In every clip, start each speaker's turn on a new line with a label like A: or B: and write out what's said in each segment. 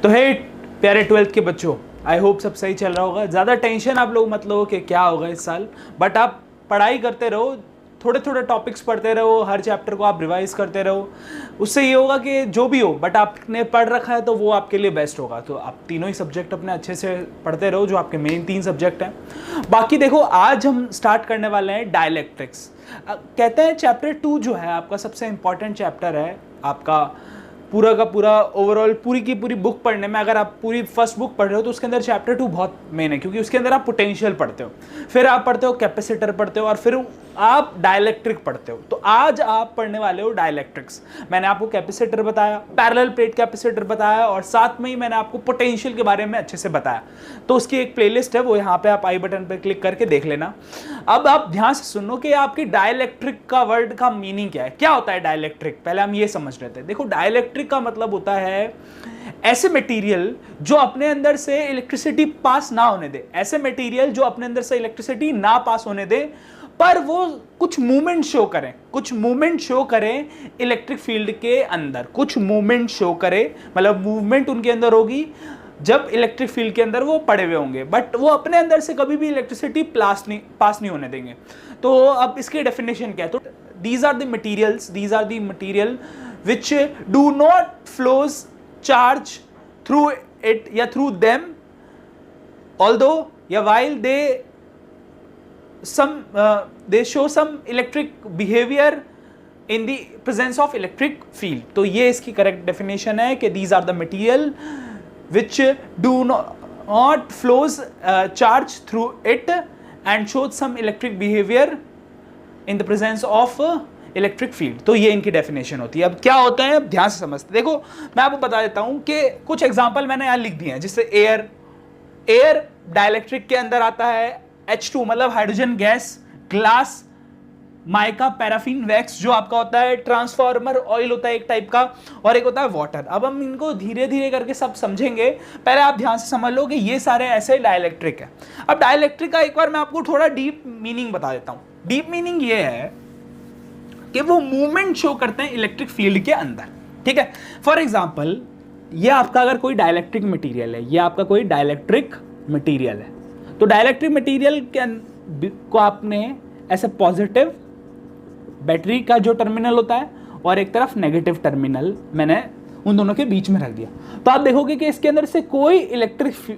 A: तो है प्यारे 12th के बच्चों, आई होप सब सही चल रहा होगा। ज़्यादा टेंशन आप लोग मत लो कि क्या होगा इस साल, बट आप पढ़ाई करते रहो, थोड़े थोड़े टॉपिक्स पढ़ते रहो, हर चैप्टर को आप रिवाइज करते रहो। उससे ये होगा कि जो भी हो बट आपने पढ़ रखा है तो वो आपके लिए बेस्ट होगा। तो आप तीनों ही सब्जेक्ट अपने अच्छे से पढ़ते रहो, जो आपके मेन 3 सब्जेक्ट हैं। बाकी देखो, आज हम स्टार्ट करने वाले हैं डायलेक्ट्रिक्स। कहते हैं चैप्टर 2 जो है आपका सबसे इंपॉर्टेंट चैप्टर है। आपका पूरा का पूरा ओवरऑल पूरी की पूरी बुक पढ़ने में, अगर आप पूरी फर्स्ट बुक पढ़ रहे हो तो उसके अंदर चैप्टर 2 बहुत मेन है, क्योंकि उसके अंदर आप पोटेंशियल पढ़ते हो, फिर आप पढ़ते हो कैपेसिटर पढ़ते हो, और फिर आप डायलेक्ट्रिक पढ़ते हो। तो आज आप पढ़ने वाले हो डायलेक्ट्रिक्स। मैंने आपको कैपेसिटर बताया, पैरेलल प्लेट कैपेसिटर बताया, और साथ में ही मैंने आपको पोटेंशियल के बारे में अच्छे से बताया। तो उसकी एक प्लेलिस्ट है, वो यहाँ पे आप आई बटन पे क्लिक करके देख लेना। अब आप ध्यान से सुनो कि आपकी डायलेक्ट्रिक का वर्ड का मीनिंग क्या है, क्या होता है डायलेक्ट्रिक। पहले हम ये समझ लेते हैं। देखो, डायलेक्ट्रिक का मतलब होता है ऐसे मटेरियल जो अपने अंदर से इलेक्ट्रिसिटी पास ना होने दे, ऐसे मटेरियल जो अपने अंदर से इलेक्ट्रिसिटी ना पास होने दे, पर वो कुछ मूवमेंट शो करें, कुछ मूवमेंट शो करें इलेक्ट्रिक फील्ड के अंदर, कुछ मूवमेंट शो करें, मतलब मूवमेंट उनके अंदर होगी जब इलेक्ट्रिक फील्ड के अंदर वो पड़े हुए होंगे, बट वो अपने अंदर से कभी भी इलेक्ट्रिसिटी पास नहीं होने देंगे। तो अब इसकी डेफिनेशन क्या है? तो these are the material which do not flows charge through it या through them, although या while they show some electric behavior in the presence of electric field। तो ये इसकी करेक्ट डेफिनेशन है कि these are the material which do not flows charge through it and shows some electric behavior in the presence of electric field. तो ये इनकी definition होती है। अब क्या होता है, अब ध्यान से समझते। देखो, मैं आपको बता देता हूं कि कुछ एग्जांपल मैंने यहां लिख दिए हैं, जिससे एयर डाइलेक्ट्रिक के अंदर आता है, H2 मतलब hydrogen gas, glass, mica, paraffin, wax जो आपका होता है, ट्रांसफार्मर ऑयल होता है एक टाइप का, और एक होता है वाटर। अब हम इनको धीरे धीरे करके सब समझेंगे। पहले आप ध्यान से समझ लो कि ये सारे ऐसे डाइलेक्ट्रिक है। अब डाइलेक्ट्रिक का एक बार मैं आपको थोड़ा डीप मीनिंग बता देता हूं। डीप मीनिंग ये है कि वो मूवमेंट शो करते हैं इलेक्ट्रिक फील्ड के अंदर, ठीक है। फॉर एग्जांपल, ये आपका अगर कोई डाइलेक्ट्रिक मटेरियल है, ये आपका कोई डाइलेक्ट्रिक मटेरियल है, तो डाइलेक्ट्रिक मटेरियल को आपने ऐसे पॉजिटिव बैटरी का जो टर्मिनल होता है और एक तरफ नेगेटिव टर्मिनल मैंने उन दोनों के बीच में रख दिया। तो आप देखोगे कि इसके अंदर से कोई इलेक्ट्रिक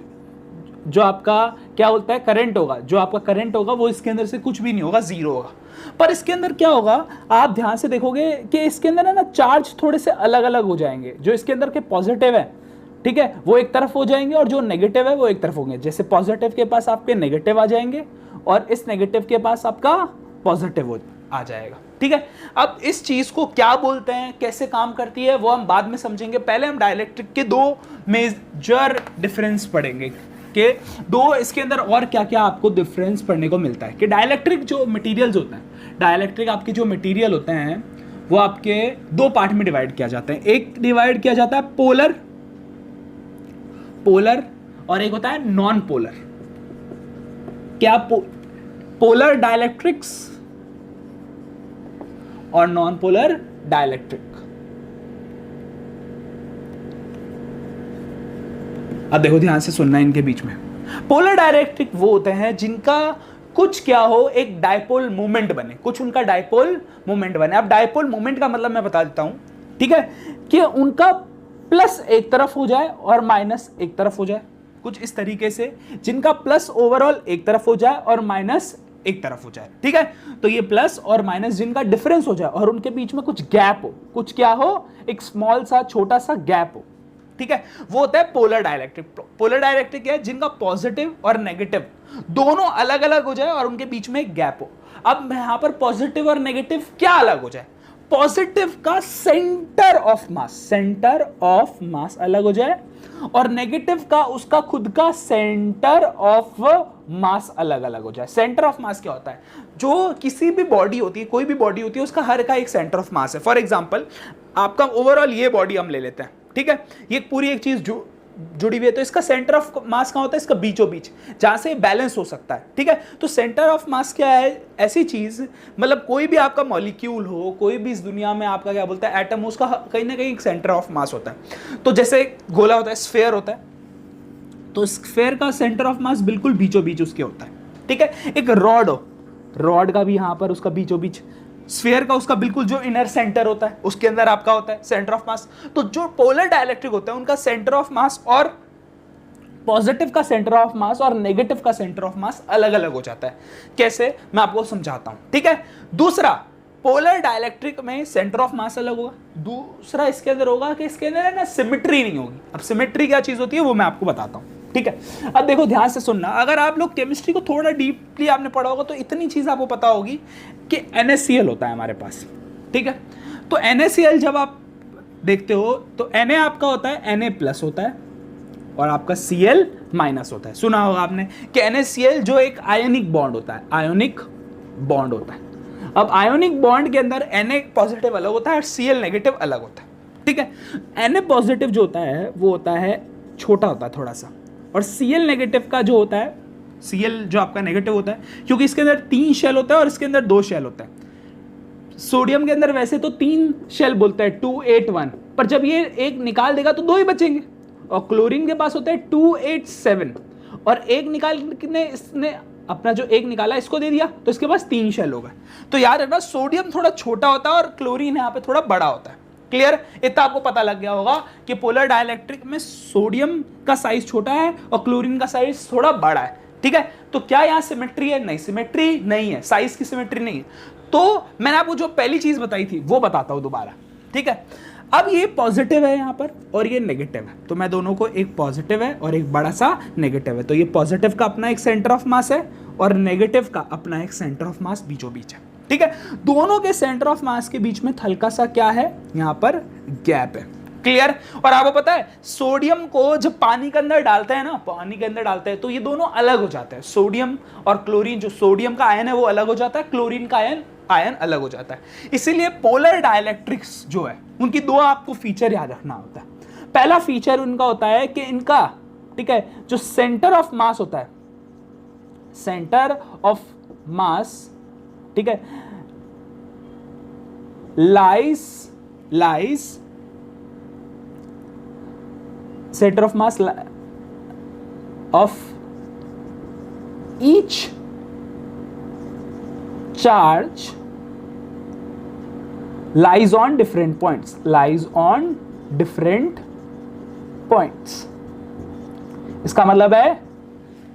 A: जो आपका क्या बोलता है करंट होगा, जो आपका करंट होगा वो इसके अंदर से कुछ भी नहीं होगा, जीरो होगा। पर इसके अंदर क्या होगा, आप ध्यान से देखोगे कि इसके अंदर है ना चार्ज थोड़े से अलग अलग हो जाएंगे। जो इसके अंदर के पॉजिटिव है, ठीक है, वो एक तरफ हो जाएंगे, और जो नेगेटिव है वो एक तरफ होंगे। जैसे पॉजिटिव के पास आपके नेगेटिव आ जाएंगे और इस नेगेटिव के पास आपका पॉजिटिव आ जाएगा, ठीक है। अब इस चीज को क्या बोलते हैं, कैसे काम करती है, वो हम बाद में समझेंगे। पहले हम डाइलेक्ट्रिक के 2 मेजर डिफरेंस पढ़ेंगे कि दो इसके अंदर और क्या क्या आपको डिफरेंस पढ़ने को मिलता है। कि डाइलेक्ट्रिक जो मटेरियल्स होते हैं, डाइलेक्ट्रिक आपके जो मटेरियल होते हैं वो आपके 2 पार्ट में डिवाइड किया जाता है। एक डिवाइड किया जाता है पोलर और एक होता है नॉन पोलर। क्या पोलर डाइलेक्ट्रिक्स और नॉन पोलर डाइलेक्ट्रिक। अब देखो, ध्यान से सुनना इनके बीच में। पोलर डाइलेक्ट्रिक वो होते हैं जिनका कुछ क्या हो, एक डायपोल मूवमेंट बने, कुछ उनका डायपोल मूवमेंट बने। अब डायपोल मूवमेंट का मतलब मैं बता देता हूं, ठीक है, कि उनका प्लस एक तरफ हो जाए और माइनस एक तरफ हो जाए, कुछ इस तरीके से, जिनका प्लस ओवरऑल एक तरफ हो जाए और माइनस एक तरफ हो जाए, ठीक है। तो ये प्लस और माइनस जिनका डिफरेंस हो जाए और उनके बीच में कुछ गैप हो, कुछ क्या हो, एक स्मॉल सा छोटा सा गैप हो, ठीक है, वो होता है पोलर डाइलेक्ट्रिक। पोलर डाइलेक्ट्रिक है जिनका पॉजिटिव और नेगेटिव दोनों अलग अलग हो जाए और उनके बीच में एक गैप हो। अब यहां पर पॉजिटिव और नेगेटिव क्या अलग हो जाए, पॉजिटिव का सेंटर ऑफ मास अलग हो जाए और नेगेटिव का उसका खुद का सेंटर ऑफ मास अलग अलग हो जाए। सेंटर ऑफ मास क्या होता है, जो किसी भी बॉडी होती है, कोई भी बॉडी होती है, उसका हर का एक सेंटर ऑफ मास है। फॉर एग्जांपल, आपका ओवरऑल ये बॉडी हम ले लेते हैं, ठीक है, ये पूरी एक चीज जो जुड़ी हुई है, तो इसका सेंटर ऑफ मास कहाँ होता है, इसका बीचों बीच, जहां से बैलेंस हो सकता है। ठीक है, तो सेंटर ऑफ मास क्या है, ऐसी चीज, मतलब कोई भी आपका मॉलिक्यूल हो, कोई भी इस दुनिया में आपका क्या बोलता है एटम, उसका कहीं ना कहीं एक सेंटर ऑफ मास होता है। तो जैसे गोला होता है, स्फेयर होता है, तो स्फेयर का सेंटर ऑफ मास बिल्कुल बीचों बीच उसके होता है। ठीक है, एक रॉड हो, रॉड का भी यहां पर उसका बीचों बीच, स्फीयर का उसका बिल्कुल जो इनर सेंटर होता है उसके अंदर आपका होता है सेंटर ऑफ मास। तो जो पोलर डाइलेक्ट्रिक होता है उनका सेंटर ऑफ मास और पॉजिटिव का सेंटर ऑफ मास और नेगेटिव का सेंटर ऑफ मास अलग अलग हो जाता है। कैसे, मैं आपको समझाता हूं। ठीक है, दूसरा, पोलर डाइलेक्ट्रिक में सेंटर ऑफ मास अलग होगा, दूसरा इसके अंदर होगा कि इसके अंदर ना सिमेट्री नहीं होगी। अब सिमेट्री क्या चीज होती है वो मैं आपको बताता हूं। ठीक है, अब देखो ध्यान से सुनना, अगर आप लोग केमिस्ट्री को थोड़ा डीपली आपने पढ़ा होगा तो इतनी चीज आपको पता होगी कि NaCl होता है हमारे पास। ठीक है, तो NaCl जब आप देखते हो तो Na आपका होता है Na+ होता है और आपका Cl- होता है। सुना होगा आपने कि NaCl जो एक आयोनिक बॉन्ड होता है, आयोनिक बॉन्ड होता है। अब आयोनिक बॉन्ड के अंदर Na पॉजिटिव अलग होता है और Cl नेगेटिव अलग होता है। ठीक है, Na पॉजिटिव जो होता है वो होता है छोटा होता है थोड़ा सा, और Cl नेगेटिव का जो होता है, Cl जो आपका नेगेटिव होता है, क्योंकि इसके अंदर 3 शेल होता है और इसके अंदर 2 शेल होता है। सोडियम के अंदर वैसे तो 3 शेल बोलता है 2, 8, 1, पर जब ये एक निकाल देगा तो 2 ही बचेंगे। और क्लोरीन के पास होता है 2, 8, 7, और एक निकालने इसने अपना जो एक निकाला इसको दे दिया तो इसके पास 3 शेल होगा। तो याद रखना, सोडियम थोड़ा छोटा होता है और क्लोरीन यहाँ पे थोड़ा बड़ा होता है। क्लियर, इतना आपको पता लग गया होगा कि पोलर डाइलेक्ट्रिक में सोडियम का साइज छोटा है और क्लोरीन का साइज थोड़ा बड़ा है। ठीक है, तो क्या यहाँ सिमेट्री है? नहीं, सिमेट्री नहीं है, साइज की सिमेट्री नहीं है। तो मैंने आपको जो पहली चीज बताई थी वो बताता हूं दोबारा। ठीक है, अब ये पॉजिटिव है यहाँ पर और ये नेगेटिव है, तो मैं दोनों को, एक पॉजिटिव है और एक बड़ा सा नेगेटिव है, तो ये पॉजिटिव का अपना एक सेंटर ऑफ मास है और नेगेटिव का अपना एक सेंटर ऑफ मास बीचों बीच है। ठीक है, दोनों के सेंटर ऑफ मास के बीच में हल्का सा क्या है, यहाँ पर गैप है। क्लियर, और आपको पता है सोडियम को जब पानी के अंदर डालते हैं ना, पानी के अंदर डालते हैं तो ये दोनों अलग हो जाते हैं। सोडियम और क्लोरीन, जो सोडियम का आयन है वो अलग हो जाता है, क्लोरीन का आयन अलग हो जाता है। इसीलिए पोलर डाइलेक्ट्रिक्स जो है उनकी 2 आपको फीचर याद रखना होता है। पहला फीचर उनका होता है कि इनका, ठीक है, जो सेंटर ऑफ मास होता है, सेंटर ऑफ मास, ठीक है, lies centre of mass of each charge lies on different points, lies on different points। इसका मतलब है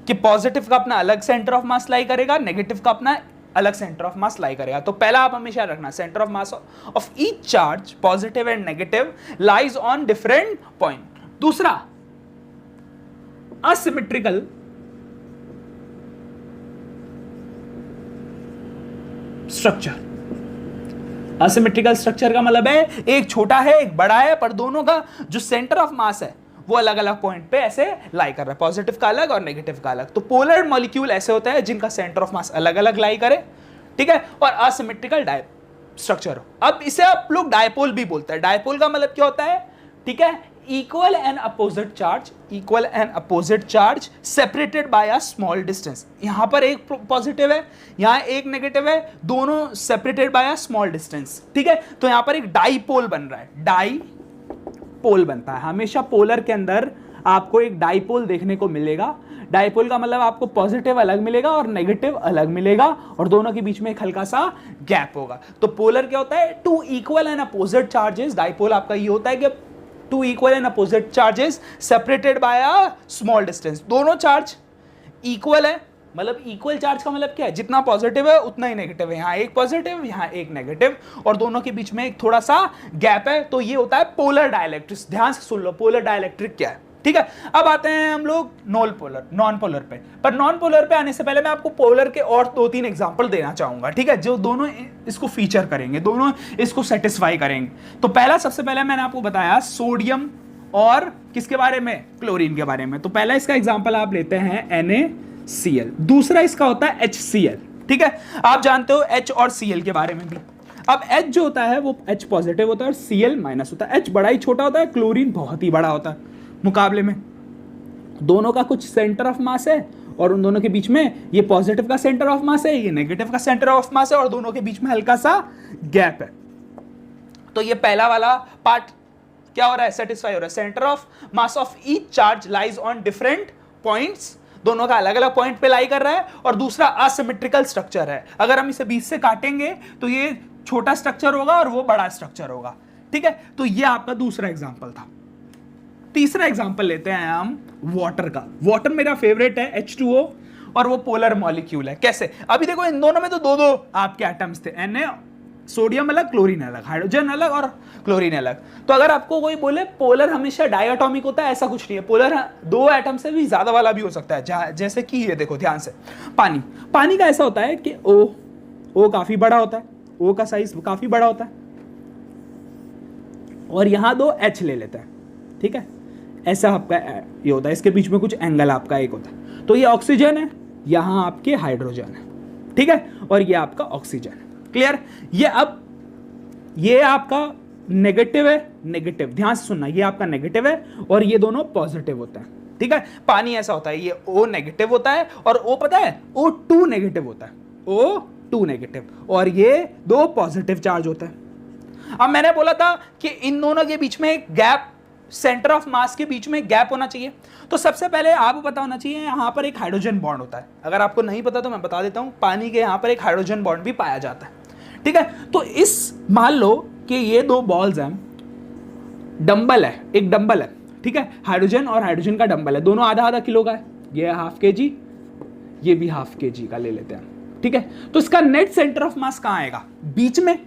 A: कि पॉजिटिव का अपना अलग सेंटर ऑफ मास लाई करेगा, नेगेटिव का अपना अलग सेंटर ऑफ मास लाई करेगा। तो पहला आप हमेशा रखना, centre of mass of each charge positive and negative lies on different point. दूसरा, असिमेट्रिकल स्ट्रक्चर। असिमेट्रिकल स्ट्रक्चर का मतलब है एक छोटा है एक बड़ा है, पर दोनों का जो सेंटर ऑफ मास है वो अलग अलग पॉइंट पे ऐसे लाई कर रहा है, पॉजिटिव का अलग और नेगेटिव का अलग। तो पोलर मॉलिक्यूल ऐसे होता है जिनका सेंटर ऑफ मास अलग अलग लाई करे, ठीक है, और असिमेट्रिकल स्ट्रक्चर हो। अब इसे आप लोग डायपोल भी बोलते हैं। डायपोल का मतलब क्या होता है, ठीक है, equal and opposite charge, equal and opposite charge separated by a small distance. यहां पर एक पॉजिटिव है, यहां एक नेगेटिव है, दोनों separated by a small distance. ठीक है, तो यहां पर एक डाइपोल बन रहा है, डाइपोल बनता है। हमेशा पोलर के अंदर आपको एक डाइपोल देखने को मिलेगा। डाइपोल का मतलब आपको पॉजिटिव अलग मिलेगा और नेगेटिव अलग मिलेगा, और दोनों के बीच में एक हल्का सा गैप होगा। तो पोलर क्या होता है, 2 equal and opposite charges. Dipole आपका ये होता है कि 2 equal and opposite charges separated by a small distance. दोनों चार्ज इक्वल है, मतलब इक्वल चार्ज का मतलब क्या है, जितना पॉजिटिव है उतना ही नेगेटिव है। यहाँ एक पॉजिटिव, यहाँ एक नेगेटिव, और दोनों के बीच में एक थोड़ा सा गैप है। तो ये होता है पोलर डाइलेक्ट्रिक। ध्यान से सुन लो, पोलर डाइलेक्ट्रिक क्या है। ठीक है, अब आते हैं हम लोग नॉन पोलर पे। पर नॉन पोलर पे आने से पहले मैं आपको पोलर के और 2-3 एग्जांपल देना चाहूंगा, ठीक है, जो दोनों इसको फीचर करेंगे, दोनों इसको सेटिस्फाई करेंगे। तो पहला, सबसे पहले मैंने आपको बताया सोडियम और किसके बारे में, क्लोरीन के बारे में। तो पहला इसका एग्जांपल आप लेते हैं NaCl, दूसरा इसका होता है HCl। ठीक है, आप जानते हो H और Cl के बारे में भी। अब H जो होता है वो H पॉजिटिव होता है और Cl माइनस होता है। H बड़ा ही छोटा होता है, क्लोरीन बहुत ही बड़ा होता है। मुकाबले में, दोनों का कुछ सेंटर ऑफ मास है और उन दोनों के बीच में ये पॉजिटिव का सेंटर ऑफ मास है, ये नेगेटिव का सेंटर ऑफ मास है और दोनों के बीच में हल्का सा गैप है। तो ये पहला वाला पार्ट क्या हो रहा है, सेटिस्फाई हो रहा है। Centre of mass of each charge lies on different points, दोनों का अलग अलग पॉइंट पे लाई कर रहा है। और दूसरा असिमेट्रिकल स्ट्रक्चर है, अगर हम इसे बीच से काटेंगे तो ये छोटा स्ट्रक्चर होगा और वो बड़ा स्ट्रक्चर होगा, ठीक है। तो ये आपका दूसरा एग्जांपल था। तीसरा एग्जांपल लेते हैं हम वाटर का। वाटर मेरा फेवरेट है, H2O, और वो पोलर मॉलिक्यूल है। कैसे, अभी देखो इन दोनों में तो दो दो आपके एटम्स थे, Na सोडियम अलग, क्लोरीन अलग, हाइड्रोजन अलग और क्लोरीन अलग। तो अगर आपको कोई बोले पोलर हमेशा डायटोमिक होता है, ऐसा कुछ नहीं है। पोलर दो एटम से भी ज्यादा वाला भी हो सकता है, जैसे कि ये देखो ध्यान से, पानी का ऐसा होता है कि O काफी बड़ा होता है, O का साइज काफी बड़ा होता है, और यहां दो H ले लेता है, ठीक है। ऐसा आपका ये होता है, इसके बीच में कुछ एंगल आपका एक होता है। तो ये ऑक्सीजन है, यहां आपके हाइड्रोजन है, ठीक है, और ये आपका ऑक्सीजन है। क्लियर। ये आपका नेगेटिव है, नेगेटिव, ध्यान से सुनना, ये आपका नेगेटिव है और ये दोनों पॉजिटिव होता है, ठीक है। पानी ऐसा होता है, ये O नेगेटिव होता है और O पता है O2 नेगेटिव होता है, O2 नेगेटिव, और ये दो पॉजिटिव चार्ज होता है। अब मैंने बोला था कि इन दोनों के बीच में एक गैप, सेंटर ऑफ मास के बीच में गैप होना चाहिए। तो सबसे पहले आपको पता होना चाहिए यहां पर एक हाइड्रोजन बॉन्ड होता है। अगर आपको नहीं पता तो मैं बता देता हूं, पानी के यहां पर एक हाइड्रोजन बॉन्ड भी पाया जाता है, ठीक है। तो इस मान लो कि ये दो बॉल्स हैं, डंबल है, एक डंबल है, ठीक है, हाइड्रोजन और हाइड्रोजन का डंबल है, दोनों आधा आधा किलो का है, ये ½ kg, ये भी ½ kg का ले लेते हैं, ठीक है। तो इसका नेट सेंटर ऑफ मास कहां आएगा, बीच में।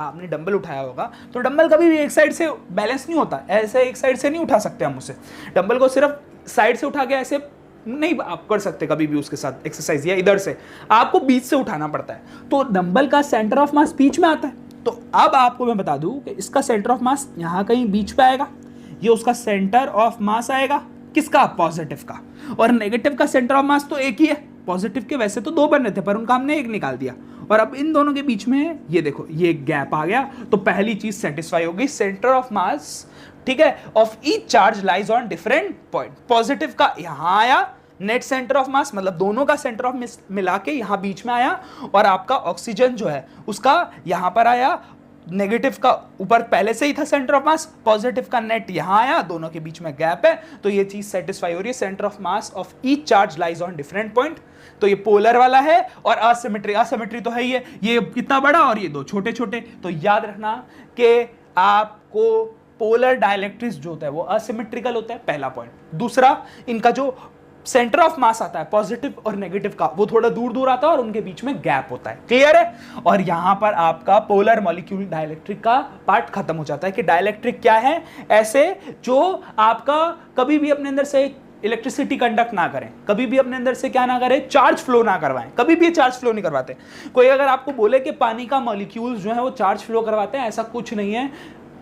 A: आपने डंबल उठाया होगा तो डंबल कभी भी एक साइड से बैलेंस नहीं होता, ऐसे एक साइड से नहीं उठा सकते हम उसे। डंबल को सिर्फ साइड से उठा के ऐसे नहीं आप कर सकते कभी भी उसके साथ एक्सरसाइज, या इधर से आपको बीच से उठाना पड़ता है। तो डंबल का सेंटर ऑफ मास बीच में आता है। तो अब आपको मैं बता दूं कि इसका सेंटर ऑफ मास यहां कहीं बीच पे आएगा, ये उसका सेंटर ऑफ मास आएगा किसका, पॉजिटिव का। और नेगेटिव का सेंटर ऑफ मास तो एक ही है, पॉजिटिव के वैसे तो दो बनने थे पर उनका हमने एक निकाल दिया। और अब इन दोनों के बीच में ये देखो ये गैप आ गया। तो पहली चीज सेटिस्फाई होगी, सेंटर ऑफ मास, ठीक है, of each charge lies on different point. Positive का यहां आया, नेट सेंटर ऑफ मास मतलब दोनों का सेंटर ऑफ मिला के यहां बीच में आया, और आपका ऑक्सीजन जो है उसका यहां पर आया। नेगेटिव का ऊपर पहले से ही था सेंटर ऑफ मास, पॉजिटिव का नेट यहां आया, दोनों के बीच में गैप है। तो ये चीज सेटिस्फाई हो रही है, centre of mass of each charge lies on different point. तो ये पोलर वाला है, और असिमेट्री तो है ही है, ये कितना बड़ा और ये दो छोटे छोटे। तो याद रखना कि आपको पोलर डाइलेक्ट्रिक्स जो होता है वो असिमेट्रिकल होता है, पहला पॉइंट। दूसरा, इनका जो सेंटर ऑफ मास आता है पॉजिटिव और नेगेटिव का, वो थोड़ा दूर दूर आता है और उनके बीच में गैप होता है। क्लियर है। और यहां पर आपका पोलर मॉलिक्यूल डाइलेक्ट्रिक का पार्ट खत्म हो जाता है कि डाइलेक्ट्रिक क्या है, ऐसे जो आपका कभी भी अपने अंदर से इलेक्ट्रिसिटी कंडक्ट ना करें, कभी भी अपने अंदर से क्या ना करें, चार्ज फ्लो ना करवाएं, कभी भी चार्ज फ्लो नहीं करवाते। कोई अगर आपको बोले कि पानी का मॉलिक्यूल जो है वो चार्ज फ्लो करवाते हैं, ऐसा कुछ नहीं है।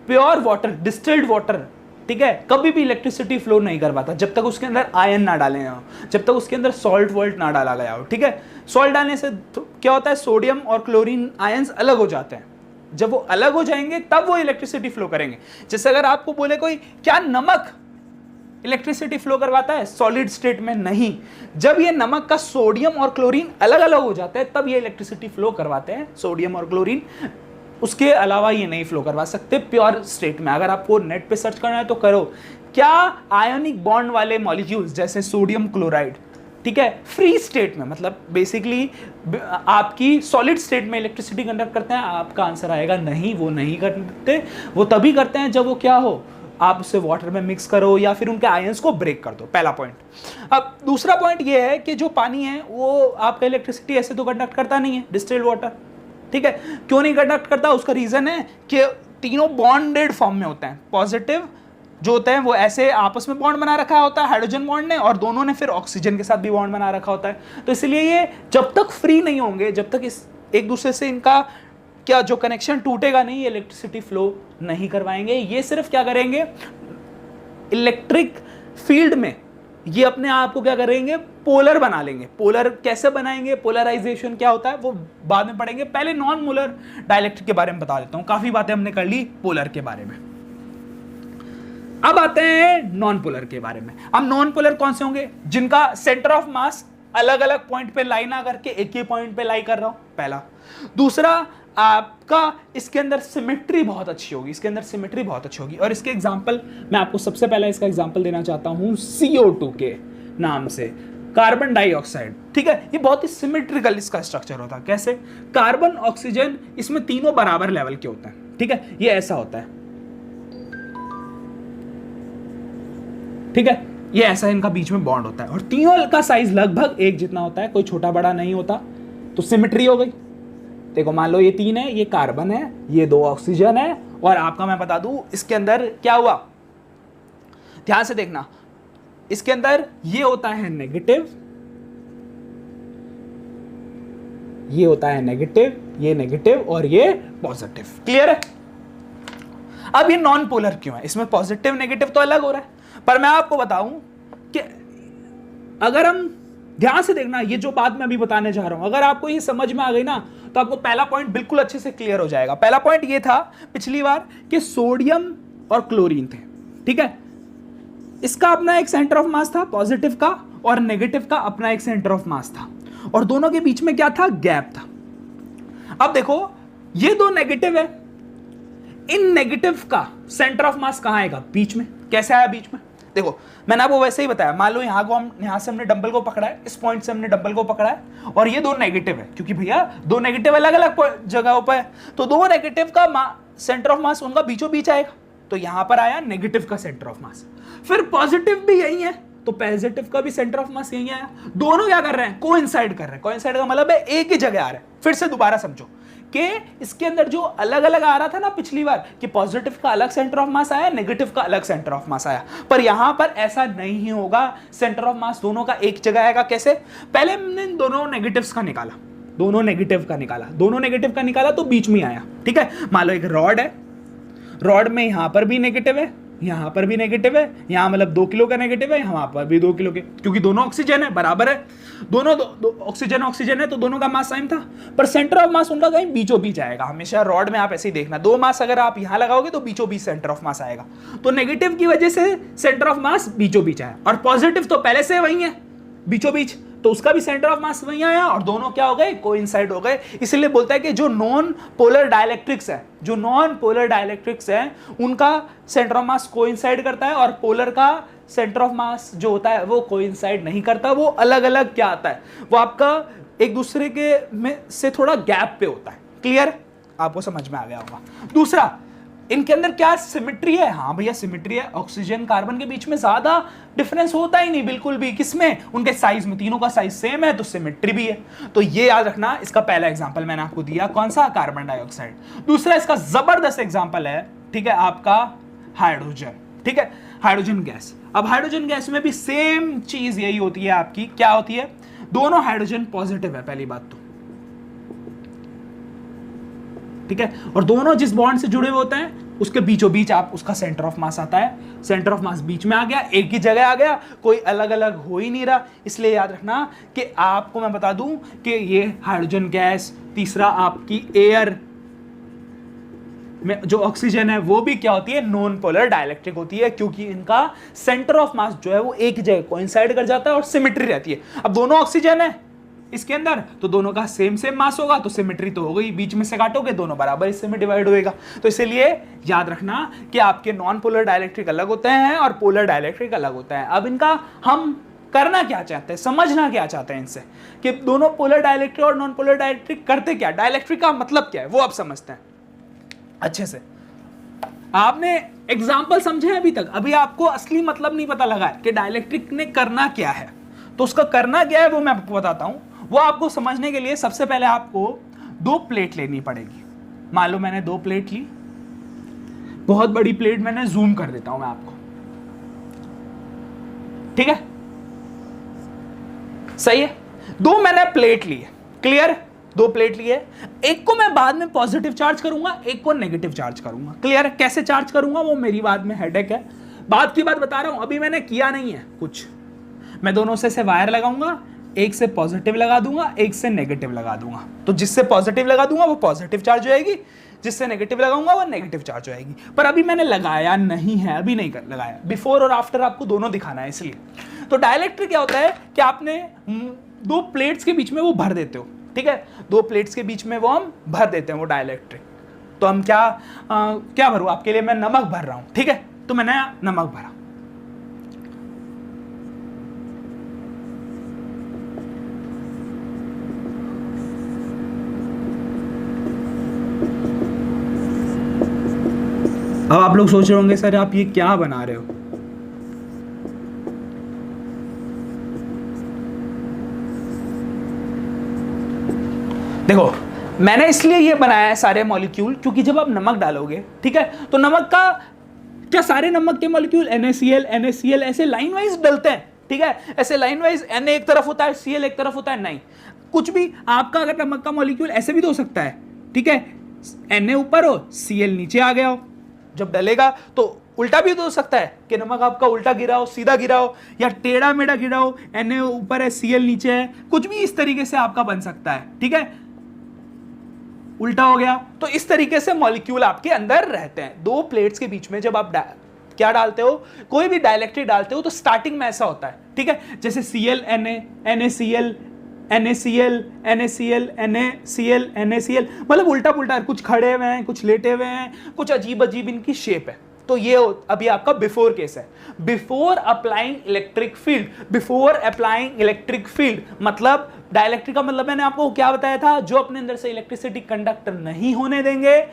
A: प्योर वाटर, डिस्टिल्ड वाटर, ठीक है, कभी भी इलेक्ट्रिसिटी फ्लो नहीं करवाता जब तक उसके अंदर आयन ना डाले हो, जब तक उसके अंदर सॉल्ट वॉल्ट ना डाला गया हो, ठीक है। सॉल्ट डालने से क्या होता है, सोडियम और क्लोरीन आयंस अलग हो जाते हैं। जब वो अलग हो जाएंगे तब वो इलेक्ट्रिसिटी फ्लो करेंगे। जैसे अगर आपको बोले कोई क्या नमक इलेक्ट्रिसिटी फ्लो करवाता है, सॉलिड स्टेट में नहीं। जब ये नमक का सोडियम और क्लोरीन अलग अलग हो जाते हैं तब ये इलेक्ट्रिसिटी फ्लो करवाते हैं, सोडियम और क्लोरीन। उसके अलावा ये नहीं फ्लो करवा सकते प्योर स्टेट में। अगर आपको नेट पे सर्च करना है तो करो, क्या आयोनिक बॉन्ड वाले मॉलिक्यूल्स जैसे सोडियम क्लोराइड, ठीक है, फ्री स्टेट में, मतलब बेसिकली आपकी सॉलिड स्टेट में इलेक्ट्रिसिटी कंडक्ट करते हैं? आपका आंसर आएगा नहीं, वो नहीं करते। वो तभी करते हैं जब वो क्या हो, आप उसे वाटर में मिक्स करो या फिर उनके आयंस को ब्रेक कर दो, पहला पॉइंट। अब दूसरा पॉइंट ये है कि जो पानी है वो आपका इलेक्ट्रिसिटी ऐसे तो कंडक्ट करता नहीं है, डिस्टिल्ड वाटर, ठीक है। क्यों नहीं कंडक्ट करता, उसका रीजन है कि तीनों बॉन्डेड फॉर्म में होते हैं। पॉजिटिव जो होते हैं वो ऐसे आपस में बॉन्ड बना रखा होता है हाइड्रोजन बॉन्ड ने, और दोनों ने फिर ऑक्सीजन के साथ भी बॉन्ड बना रखा होता है। तो इसलिए ये जब तक फ्री नहीं होंगे, जब तक इस एक दूसरे से इनका क्या जो कनेक्शन टूटेगा नहीं, ये इलेक्ट्रिसिटी फ्लो नहीं करवाएंगे। ये सिर्फ क्या करेंगे, इलेक्ट्रिक फील्ड में ये अपने आप को क्या करेंगे, पोलर बना लेंगे। पोलर कैसे बनाएंगे, पोलराइजेशन क्या होता है वो बाद में पढ़ेंगे। पहले नॉन मोलर डाइलेक्ट्रिक के बारे में बता देता हूं। काफी बातें हमने कर ली पोलर के बारे में। अब आते हैं नॉन पोलर के बारे में। अब नॉन पोलर कौन से होंगे? जिनका सेंटर ऑफ मास अलग अलग पॉइंट पे लाई ना करके एक ही पॉइंट पे लाई कर रहा हूं, पहला। दूसरा, आपका इसके अंदर सिमेट्री बहुत अच्छी होगी, इसके अंदर सिमेट्री बहुत अच्छी होगी। और इसके एग्जांपल मैं आपको सबसे पहला इसका एग्जांपल देना चाहता हूं CO2 के नाम से, कार्बन डाइऑक्साइड। ठीक है, ये बहुत ही सिमेट्रिकल इसका स्ट्रक्चर होता है। कैसे? कार्बन, ऑक्सीजन, इसमें तीनों बराबर लेवल के होते हैं। ठीक है, ये ऐसा होता है। ठीक है, ये ऐसा इनका बीच में बॉन्ड होता है और तीनों का साइज लगभग एक जितना होता है, कोई छोटा बड़ा नहीं होता। तो सिमेट्री हो गई। देखो, मान लो ये 3 है, ये कार्बन है, ये 2 ऑक्सीजन है, और आपका मैं बता दूं इसके अंदर क्या हुआ, ध्यान से देखना, इसके अंदर ये होता है नेगेटिव, ये होता है नेगेटिव, ये नेगेटिव और ये पॉजिटिव। क्लियर है? अब ये नॉन पोलर क्यों है? इसमें पॉजिटिव नेगेटिव तो अलग हो रहा है, पर मैं आपको बताऊं कि अगर हम ध्यान से देखना, ये जो बात मैं अभी बताने जा रहा हूं, अगर आपको ये समझ में आ गई ना, तो आपको पहला पॉइंट बिल्कुल अच्छे से क्लियर हो जाएगा। पहला पॉइंट ये था पिछली बार कि सोडियम और क्लोरीन थे। ठीक है, इसका अपना एक सेंटर ऑफ मास था पॉजिटिव का, और नेगेटिव का अपना एक सेंटर ऑफ मास था, और दोनों के बीच में क्या था? गैप था। अब देखो, ये 2 नेगेटिव है, इन नेगेटिव का सेंटर ऑफ मास कहां आएगा? बीच में। कैसे आया बीच में? देखो, मैंने आपको वैसे ही बताया, मान लो यहां से हमने डंबल को पकड़ा है, इस पॉइंट से हमने डंबल को पकड़ा है, और ये 2 नेगेटिव है, क्योंकि भैया 2 नेगेटिव अलग अलग जगहों पर है, तो 2 नेगेटिव का सेंटर ऑफ मास उनका बीचों बीच आएगा। तो यहां पर आया नेगेटिव का सेंटर ऑफ मास। फिर पॉजिटिव भी यही है, तो पॉजिटिव का भी सेंटर ऑफ मास यही आया। दोनों क्या कर रहे हैं? कोइंसाइड कर रहे हैं। कोइंसाइड का मतलब है एक ही जगह आ रहा है। फिर से दोबारा समझो कि इसके अंदर जो अलग अलग आ रहा था ना पिछली बार, कि पॉजिटिव का अलग सेंटर ऑफ मास आया, नेगेटिव का अलग सेंटर ऑफ मास आया, पर यहां पर ऐसा नहीं होगा। सेंटर ऑफ मास दोनों का एक जगह आएगा। कैसे? पहले हमने दोनों नेगेटिव्स का निकाला, दोनों नेगेटिव का निकाला तो बीच में आया। ठीक है, मान लो एक रॉड है, रॉड में यहां पर भी नेगेटिव है, यहां पर भी नेगेटिव है, यहां मतलब 2 किलो का नेगेटिव है, वहां पर भी 2 किलो के, क्योंकि दोनों ऑक्सीजन है, बराबर है, दोनों ऑक्सीजन है, तो दोनों का मास सेम था, पर सेंटर ऑफ मास उनका कहीं बीचों बीच आएगा। हमेशा रॉड में आप ऐसे ही देखना, 2 मास अगर आप यहां लगाओगे तो बीचों बीच सेंटर ऑफ मास आएगा। तो नेगेटिव की वजह से सेंटर ऑफ मास बीचों बीच आया, और पॉजिटिव तो पहले से वही है बीचों बीच, तो उसका भी सेंटर ऑफ मास वहीं आया, और दोनों क्या हो गए? कोइंसाइड हो गए। इसलिए बोलता है कि जो नॉन पोलर डाइलेक्ट्रिक्स है, उनका सेंटर ऑफ मास कोइंसाइड करता है, और पोलर का सेंटर ऑफ मास जो होता है वो कोइंसाइड नहीं करता, वो अलग अलग क्या आता है, वो आपका एक दूसरे के में से थोड़ा गैप पे होता है। क्लियर? आपको समझ में आ गया होगा। दूसरा, इनके अंदर क्या सिमेट्री है? हाँ भैया, सिमेट्री है। ऑक्सीजन कार्बन के बीच में ज्यादा डिफरेंस होता ही नहीं बिल्कुल भी। किसमें? उनके साइज में, तीनों का साइज सेम है, तो सिमेट्री भी है। तो ये याद रखना। इसका पहला एग्जांपल मैंने आपको दिया, कौन सा? Carbon dioxide. दूसरा इसका जबरदस्त एग्जांपल है, ठीक है, आपका हाइड्रोजन। ठीक है, हाइड्रोजन गैस। अब हाइड्रोजन गैस में भी सेम चीज यही होती है आपकी। क्या होती है? दोनों हाइड्रोजन पॉजिटिव है, पहली बात तो, ठीक है, और दोनों जिस बॉन्ड से जुड़े हुए होते हैं उसके बीचों बीच आप उसका सेंटर ऑफ मास आता है। सेंटर ऑफ मास बीच में आ गया, एक ही जगह आ गया, कोई अलग अलग हो ही नहीं रहा। इसलिए याद रखना कि आपको मैं बता दूं कि ये हाइड्रोजन गैस, तीसरा आपकी एयर में जो ऑक्सीजन है वो भी क्या होती है? नॉन पोलर डाइलेक्ट्रिक होती है, क्योंकि इनका सेंटर ऑफ मास जो है वो एक जगह कोइंसाइड कर जाता है और सिमेट्री रहती है। अब दोनों ऑक्सीजन है इसके अंदर, तो दोनों का सेम मास होगा, तो सिमेट्री तो हो गई। बीच में से काटोगे दोनों बराबर हिस्से में डिवाइड होएगा। तो इसलिए याद रखना कि आपके नॉन पोलर डाइलेक्ट्रिक अलग होते हैं और पोलर डाइलेक्ट्रिक अलग होता है। अब इनका हम करना क्या चाहते हैं, समझना क्या चाहते हैं इनसे, कि दोनों पोलर डाइलेक्ट्रिक और नॉन पोलर डाइलेक्ट्रिक करते क्या, डाइलेक्ट्रिक का मतलब क्या है, वो आप समझते हैं अच्छे से। आपने एग्जाम्पल समझे अभी तक, अभी आपको असली मतलब नहीं पता लगा है कि डाइलेक्ट्रिक ने करना क्या है। तो उसका करना क्या है वो मैं आपको बताता हूं। वो आपको समझने के लिए सबसे पहले आपको 2 प्लेट लेनी पड़ेगी। मान लो मैंने 2 प्लेट ली, बहुत बड़ी प्लेट, मैंने जूम कर देता हूं मैं आपको, ठीक है, सही है। 2 मैंने प्लेट ली है, क्लियर? 2 प्लेट ली है, एक को मैं बाद में पॉजिटिव चार्ज करूंगा, एक को नेगेटिव चार्ज करूंगा। क्लियर है? कैसे चार्ज करूंगा वो मेरी बाद में हेडेक है, बाद की बात बता रहा हूं, अभी मैंने किया नहीं है कुछ। मैं दोनों से वायर लगाऊंगा, एक से पॉजिटिव लगा दूंगा, एक से नेगेटिव लगा दूंगा। तो जिससे पॉजिटिव लगा दूंगा वो पॉजिटिव चार्ज हो जाएगी, जिससे नेगेटिव लगाऊंगा वो नेगेटिव चार्ज हो जाएगी। पर अभी मैंने लगाया नहीं है, अभी नहीं लगाया, बिफोर और आफ्टर आपको दोनों दिखाना है इसलिए। तो डाइलेक्ट्रिक क्या होता है कि आपने दो प्लेट्स के बीच में वो भर देते हो, ठीक है, दो प्लेट्स के बीच में वो हम भर देते हैं वो डाइलेक्ट्रिक। तो हम क्या भरूं, आपके लिए मैं नमक भर रहा हूं, ठीक है, तो मैंने नमक भरा। अब आप लोग सोच रहे होंगे सर आप ये क्या बना रहे हो। देखो मैंने इसलिए ये बनाया है सारे मॉलिक्यूल, क्योंकि जब आप नमक डालोगे, ठीक है, तो नमक का क्या सारे नमक के मॉलिक्यूल NaCl NaCl ऐसे लाइन वाइज डलते हैं, ठीक है, ऐसे लाइन वाइज Na एक तरफ होता है Cl एक तरफ होता है, नहीं, कुछ भी आपका अगर नमक का मॉलिक्यूल ऐसे भी तो हो सकता है, ठीक है, Na ऊपर हो Cl नीचे आ गया हो, जब डलेगा तो उल्टा भी तो हो सकता है कि नमक आपका उल्टा गिरा हो, सीधा गिरा हो, या टेढ़ा मेढ़ा गिरा हो, Na ऊपर है Cl नीचे है, कुछ भी इस तरीके से आपका बन सकता है, ठीक है, उल्टा हो गया। तो इस तरीके से मॉलिक्यूल आपके अंदर रहते हैं। दो प्लेट्स के बीच में जब आप क्या डालते हो, कोई भी डाइलेक्ट्रिक डालते हो, तो स्टार्टिंग में ऐसा होता है, ठीक है, जैसे Cl Na NaCl NaCl NaCl NaCl NaCl, मतलब उल्टा पुल्टा, कुछ खड़े हुए हैं, कुछ लेटे हुए हैं, कुछ अजीब अजीब इनकी शेप है। तो ये अभी आपका बिफोर केस है, before applying electric field. Before applying electric field मतलब डाइलेक्ट्रिक का मतलब मैंने आपको क्या बताया था, जो अपने अंदर से इलेक्ट्रिसिटी कंडक्ट नहीं होने देंगे,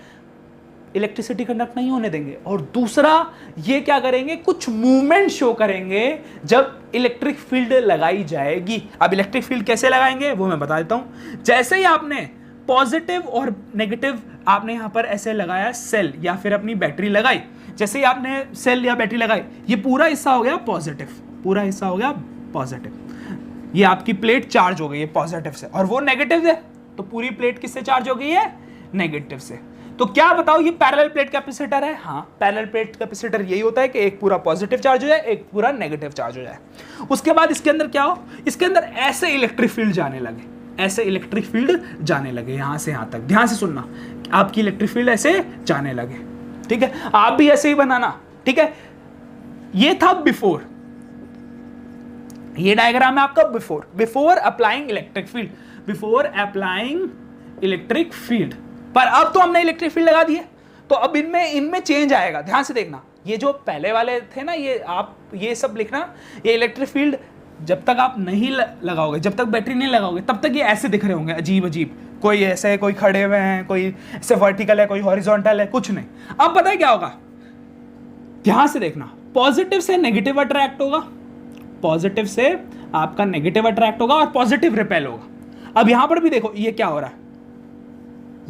A: इलेक्ट्रिसिटी कंडक्ट नहीं होने देंगे। और दूसरा ये क्या करेंगे, कुछ मूवमेंट शो करेंगे जब इलेक्ट्रिक फील्ड लगाई जाएगी। अब इलेक्ट्रिक फील्ड कैसे लगाएंगे वो मैं बता देता हूं। जैसे ही आपने पॉजिटिव और नेगेटिव आपने यहां पर ऐसे लगाया सेल या फिर अपनी बैटरी लगाई, जैसे ही आपने सेल या बैटरी लगाई, ये पूरा हिस्सा हो गया पॉजिटिव, पूरा हिस्सा हो गया पॉजिटिव, ये आपकी प्लेट चार्ज हो गई है पॉजिटिव से, और वो नेगेटिव है, तो पूरी प्लेट किससे चार्ज हो गई है, नेगेटिव से। तो क्या बताओ ये पैरेलल प्लेट कैपेसिटर है, हाँ पैरेलल प्लेट कैपेसिटर यही होता है कि एक पूरा पॉजिटिव चार्ज हो जाए, एक पूरा नेगेटिव चार्ज हो जाए। उसके बाद इसके अंदर क्या हो, इसके अंदर ऐसे इलेक्ट्रिक फील्ड जाने लगे, ऐसे इलेक्ट्रिक फील्ड जाने लगे यहां से यहां तक, ध्यान से सुनना, आपकी इलेक्ट्रिक फील्ड ऐसे जाने लगे, ठीक है, आप भी ऐसे ही बनाना, ठीक है। ये था बिफोर, ये डायग्राम है आपका before applying electric field, before applying electric field. पर अब तो हमने इलेक्ट्रिक फील्ड लगा दिए, तो अब इनमें चेंज आएगा, ध्यान से देखना। ये जो पहले वाले थे ना, ये आप ये सब लिखना, ये इलेक्ट्रिक फील्ड जब तक आप नहीं लगाओगे, जब तक बैटरी नहीं लगाओगे, तब तक ये ऐसे दिख रहे होंगे अजीब अजीब, कोई ऐसे, कोई खड़े हुए हैं, कोई ऐसे वर्टिकल है, कोई हॉरिजॉन्टल है, कुछ नहीं। अब पता है क्या होगा, ध्यान से देखना, पॉजिटिव से नेगेटिव अट्रैक्ट होगा, पॉजिटिव से आपका नेगेटिव अट्रैक्ट होगा और पॉजिटिव रिपेल होगा। अब यहां पर भी देखो ये क्या हो रहा है,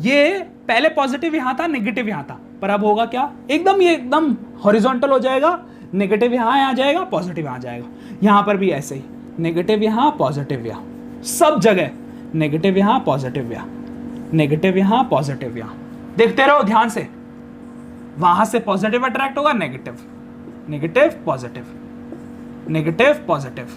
A: ये पहले पॉजिटिव यहां था, नेगेटिव यहां था, पर अब होगा क्या, ये एकदम हॉरिजॉन्टल हो जाएगा, नेगेटिव यहां आ जाएगा, पॉजिटिव यहां जाएगा। यहां पर भी ऐसे ही, नेगेटिव यहां, पॉजिटिव यहां, सब जगह नेगेटिव यहां, पॉजिटिव यहां, नेगेटिव यहां, पॉजिटिव यहां। देखते रहो ध्यान से, वहां से पॉजिटिव अट्रैक्ट होगा, negative, negative positive, negative positive,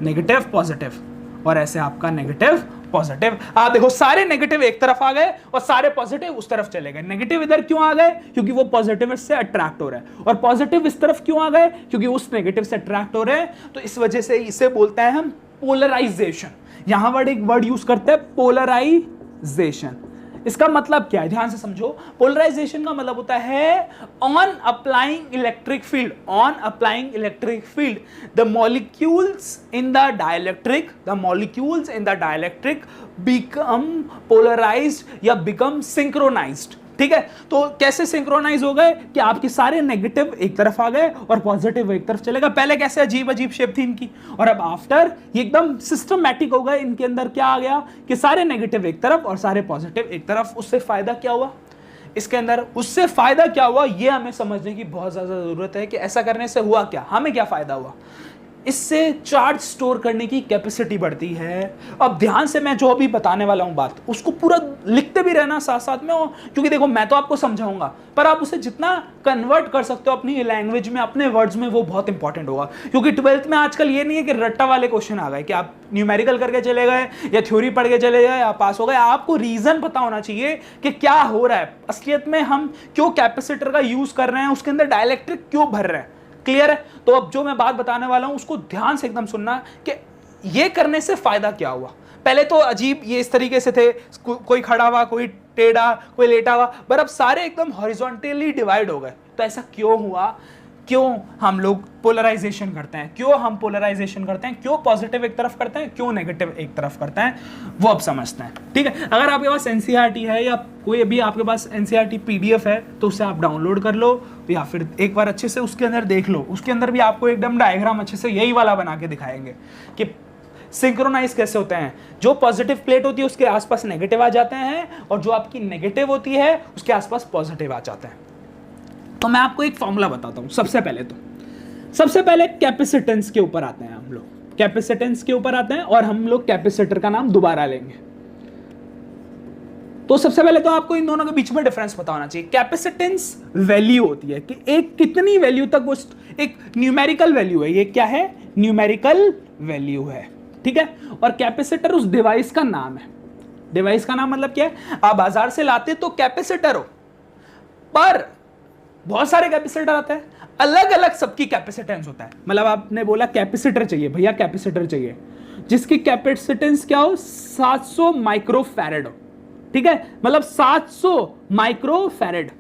A: negative positive, और ऐसे आपका नेगेटिव पॉजिटिव। आप देखो सारे नेगेटिव एक तरफ आ गए और सारे पॉजिटिव उस तरफ चले गए। नेगेटिव इधर क्यों आ गए, क्योंकि वो पॉजिटिव से अट्रैक्ट हो रहा है, और पॉजिटिव इस तरफ क्यों आ गए, क्योंकि उस नेगेटिव से अट्रैक्ट हो रहे हैं। तो इस वजह से इसे बोलते हैं हम पोलराइजेशन। यहां एक वर्ड यूज करते हैं पोलराइजेशन। इसका मतलब क्या है, ध्यान से समझो। पोलराइजेशन का मतलब होता है on applying electric field, on applying electric field the molecules in the dielectric, the molecules in the dielectric become polarised या बिकम सिंक्रोनाइज्ड, ठीक है। तो कैसे सिंक्रोनाइज हो गए कि आपके सारे नेगेटिव एक तरफ आ गए और पॉजिटिव एक तरफ चलेगा। पहले कैसे अजीब अजीब शेप थी इनकी, और अब आफ्टर ये एकदम सिस्टमैटिक हो गए। इनके अंदर क्या आ गया कि सारे नेगेटिव एक तरफ और सारे पॉजिटिव एक तरफ। उससे फायदा क्या हुआ इसके अंदर, उससे फायदा क्या हुआ ये हमें समझने की बहुत ज्यादा जरूरत है कि ऐसा करने से हुआ क्या, हमें क्या फायदा हुआ। इससे चार्ज स्टोर करने की कैपेसिटी बढ़ती है। अब ध्यान से मैं जो अभी बताने वाला हूं बात, उसको पूरा लिखते भी रहना साथ साथ में, क्योंकि देखो मैं तो आपको समझाऊंगा, पर आप उसे जितना कन्वर्ट कर सकते हो अपनी लैंग्वेज में, अपने वर्ड्स में, वो बहुत इंपॉर्टेंट होगा। क्योंकि 12th में आजकल ये नहीं है कि रट्टा वाले क्वेश्चन आ गए कि आप न्यूमेरिकल करके चले गए या थ्योरी पढ़ के चले गए या पास हो गए। आपको रीजन पता होना चाहिए कि क्या हो रहा है असलियत में, हम क्यों कैपेसिटर का यूज कर रहे हैं, उसके अंदर डाइलेक्ट्रिक क्यों भर रहे हैं। क्लियर है? तो अब जो मैं बात बताने वाला हूं उसको ध्यान से एकदम सुनना कि ये करने से फायदा क्या हुआ। पहले तो अजीब ये इस तरीके से थे, कोई खड़ा हुआ, कोई टेढ़ा, कोई लेटा हुआ, पर अब सारे एकदम हॉरिजॉन्टली डिवाइड हो गए। तो ऐसा क्यों हुआ? क्यों हम लोग पोलराइजेशन करते हैं, क्यों हम पोलराइजेशन करते हैं, क्यों पॉजिटिव एक तरफ करते हैं, क्यों नेगेटिव एक तरफ करते हैं, वो अब समझते हैं। ठीक है, अगर आपके पास एनसीईआरटी है या कोई अभी आपके पास एनसीईआरटी पीडीएफ है तो उसे आप डाउनलोड कर लो या फिर एक बार अच्छे से उसके अंदर देख लो। उसके अंदर भी आपको एकदम डायग्राम अच्छे से यही वाला बना के दिखाएंगे कि सिंक्रोनाइज कैसे होते हैं। जो पॉजिटिव प्लेट होती है उसके आसपास नेगेटिव आ जाते हैं और जो आपकी नेगेटिव होती है उसके आसपास पॉजिटिव आ जाते हैं। तो मैं आपको एक फॉर्मूला बताता हूं। सबसे पहले कैपेसिटेंस के ऊपर आते हैं हम लोग, कैपेसिटेंस के ऊपर आते हैं और हम लोग कैपेसिटर का नाम दोबारा लेंगे। तो सबसे पहले तो आपको इन दोनों के बीच में डिफरेंस पता होना चाहिए। कैपेसिटेंस वैल्यू होती है कि एक कितनी वैल्यू तक वो, एक न्यूमेरिकल वैल्यू है। ये क्या है? न्यूमेरिकल वैल्यू है। ठीक है, और कैपेसिटर उस डिवाइस का नाम है। डिवाइस का नाम मतलब क्या है? आप बाजार से लाते तो कैपेसिटर हो, पर बहुत सारे कैपेसिटर आते हैं, अलग अलग सबकी कैपेसिटेंस होता है। मतलब आपने बोला कैपेसिटर चाहिए, भैया कैपेसिटर चाहिए जिसकी कैपेसिटेंस क्या हो? 700 माइक्रोफैरेड हो। ठीक है, मतलब 700 माइक्रोफैरेड।